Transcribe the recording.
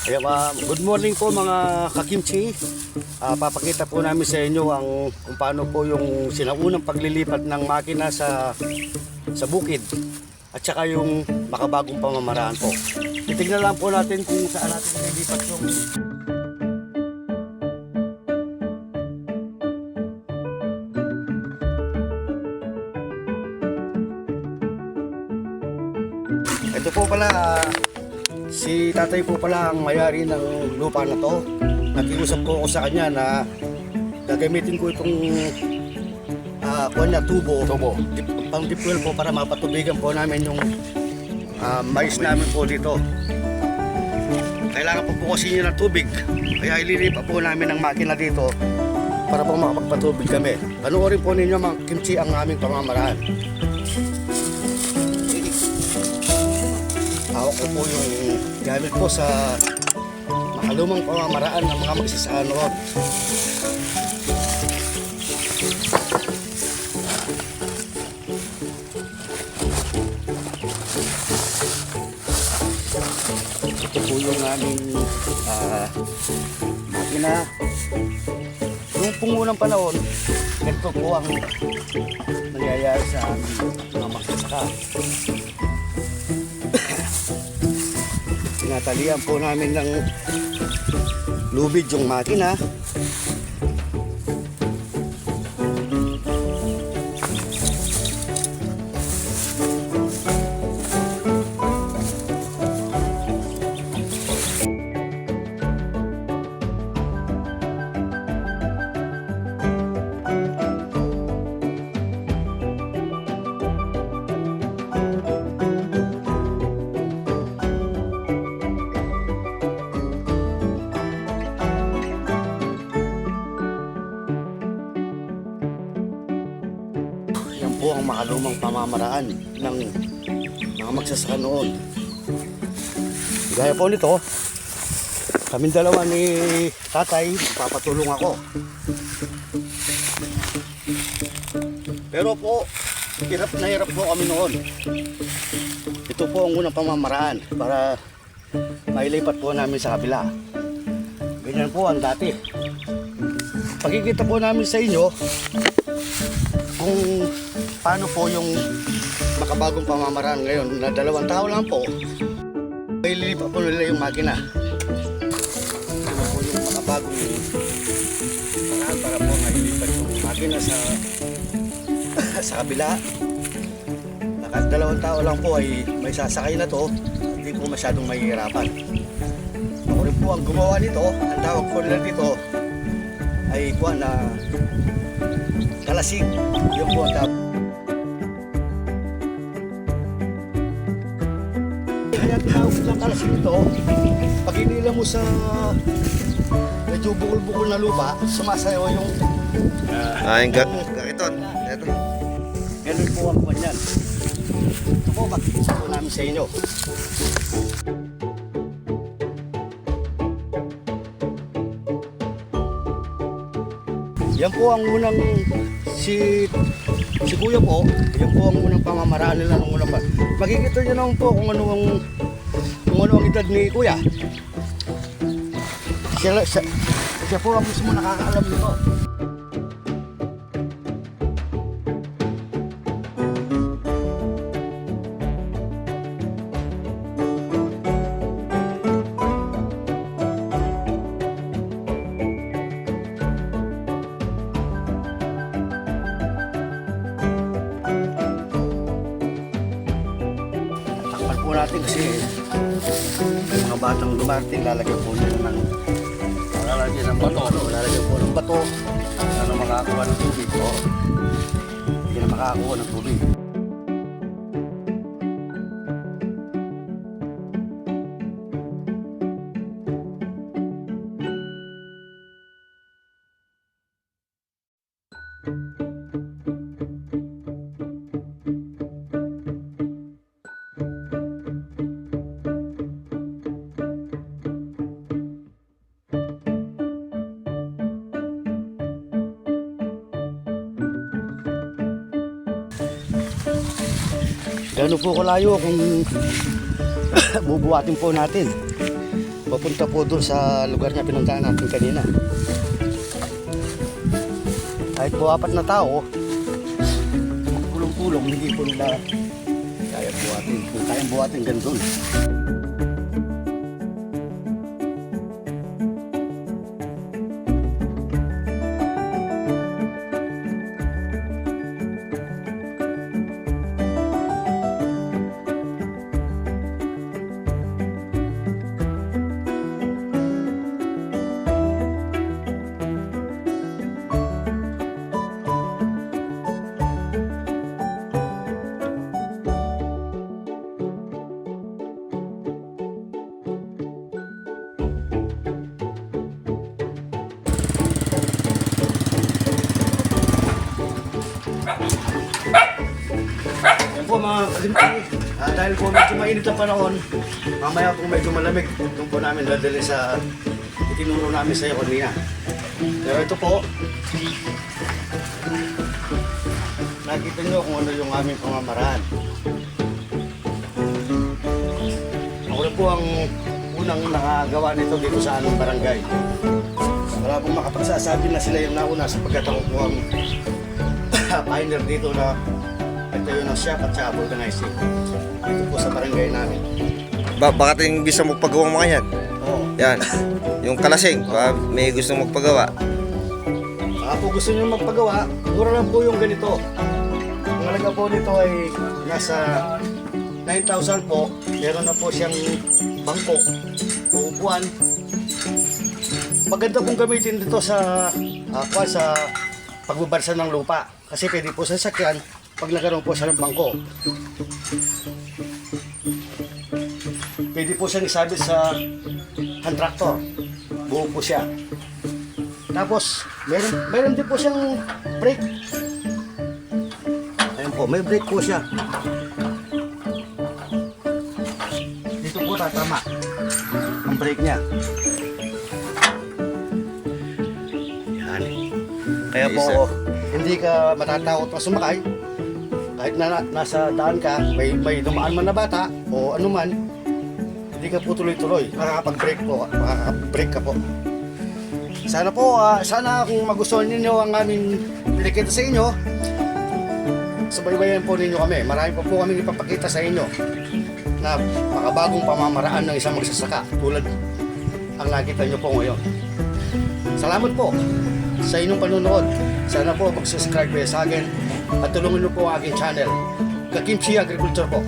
Kaya good morning po mga kakimchi. Papakita po namin sa inyo kung paano po yung sinaunang paglilipat ng makina sa bukid at saka yung makabagong pamamaraan po. Titignan lang po natin kung saan natin nililipat yung ito po pala. Si tatay po pala ang may-ari ng lupa na to. Nakiusap po ako sa kanya na gagamitin ko itong tubo. Pang deep well po para mapatubigan po namin yung mais namin po dito. Kailangan po bukasin nyo ng tubig. Kaya ililipat po namin ang makina dito para po makapagpatubig kami. Panoorin po ninyo mga kimchi ang aming pamamaraan. Hawak ko po yung gamit ko sa makalumang pamamaraan ng mga magsasaka noon. Ito po yung aming makina. Noong pungunang panahon, ito po ang nangyayari sa aming mga magsasaka. Tinatalian po namin ng lubid yung makina. Po ang makalumang pamamaraan ng mga magsasaka noon. Gaya po nito, kaming dalawa ni tatay, papatulong ako. Pero po, hirap na hirap po kami noon. Ito po ang unang pamamaraan para mailipat po namin sa kabila. Ganyan po ang dati. Pagkikita po namin sa inyo kung paano po yung makabagong pamamaraan ngayon na 2 tao lang po, ililipat po nila yung makina. Ano po yung makabagong paraan para po mailipat yung makina sa kabila. Naka 2 tao lang po ay may sasakay na to, hindi po masyadong mahihirapan. Ako rin po ang gumawa nito. Ang tawag po nila dito ay kuha na kalasig. Yung po ang tawag. Kaya tinawag ng kalasig ito, pag inila mo sa medyo bukol-bukol na lupa, sumasayaw yung gariton. Ito. Ganun po ang kanyan. Ito po, makikita po namin sa inyo. Yan po ang unang si Kuya po, yan po ang unang pamamaraan nila ng unang pa. Makikita niyo naman po kung ano ang edad ni Kuya. Siya po ang mismo nakakaalam nito. Po natin kasi may mga batang dumarating, lalagyan po nila ng bato para makakuha ng tubig. Hindi na makakuha ng tubig. Gano'n po kalayo kung bubuhatin po natin. papunta po doon sa lugar na pinuntahan natin kanina. Kahit po 4 na tao, tulong-tulong, hindi po nila kaya buhatin. Kung kayang buhatin ganun. Yan po mga kalimpi, dahil po medyo mainit ang panahon, mamaya po medyo malamig, doon po namin dadali sa itinuro namin sa iyo kanina. Pero ito po, nakita nyo kung ano yung aming pamamaraan. Ako na po ang unang nakagawa nito dito sa aming barangay. Wala pong makapagsasabi na sila yung nauna sapagkat ako po ang pioneer dito na nagtayo ng shop at saka organizing dito po sa barangay namin. Baka yung bisa magpagawang mga yan. Oo. Yan. Yung kalasing, may gusto magpagawa. Baka po gusto nyo magpagawa, mura lang po yung ganito. Ang halaga po nito ay nasa 9,000 po. Meron na po siyang bangko o upuan. Maganda pong gamitin dito sa sa pagbabarsa ng lupa. Kasi pwede po sa sakyan pag nagkaroon po siya ng bangko. Pwede po siya isabit sa hand tractor. Buo po siya. Tapos, meron din po siyang brake. Ayun po, may brake po siya. Dito po tatama ang brake niya. Yan. Kaya po, hindi ka matatakot na sumakay. Kahit na nasa daan ka, may dumaan man na bata o anuman, hindi ka po tuloy-tuloy. Makakapag-brake po, makakapag-brake ka po. Sana po, sana kung magustuhan ninyo ang aming pinakita sa inyo, subaybayan po ninyo kami. Marami pa po kami ipapakita sa inyo na makabagong pamamaraan ng isang magsasaka tulad ang nakita nyo po ngayon. Salamat po sa inyong panunood. Sana po mag-subscribe kayo sa akin at tulungan nyo po ang aking channel, Kakimchi Agriculture po.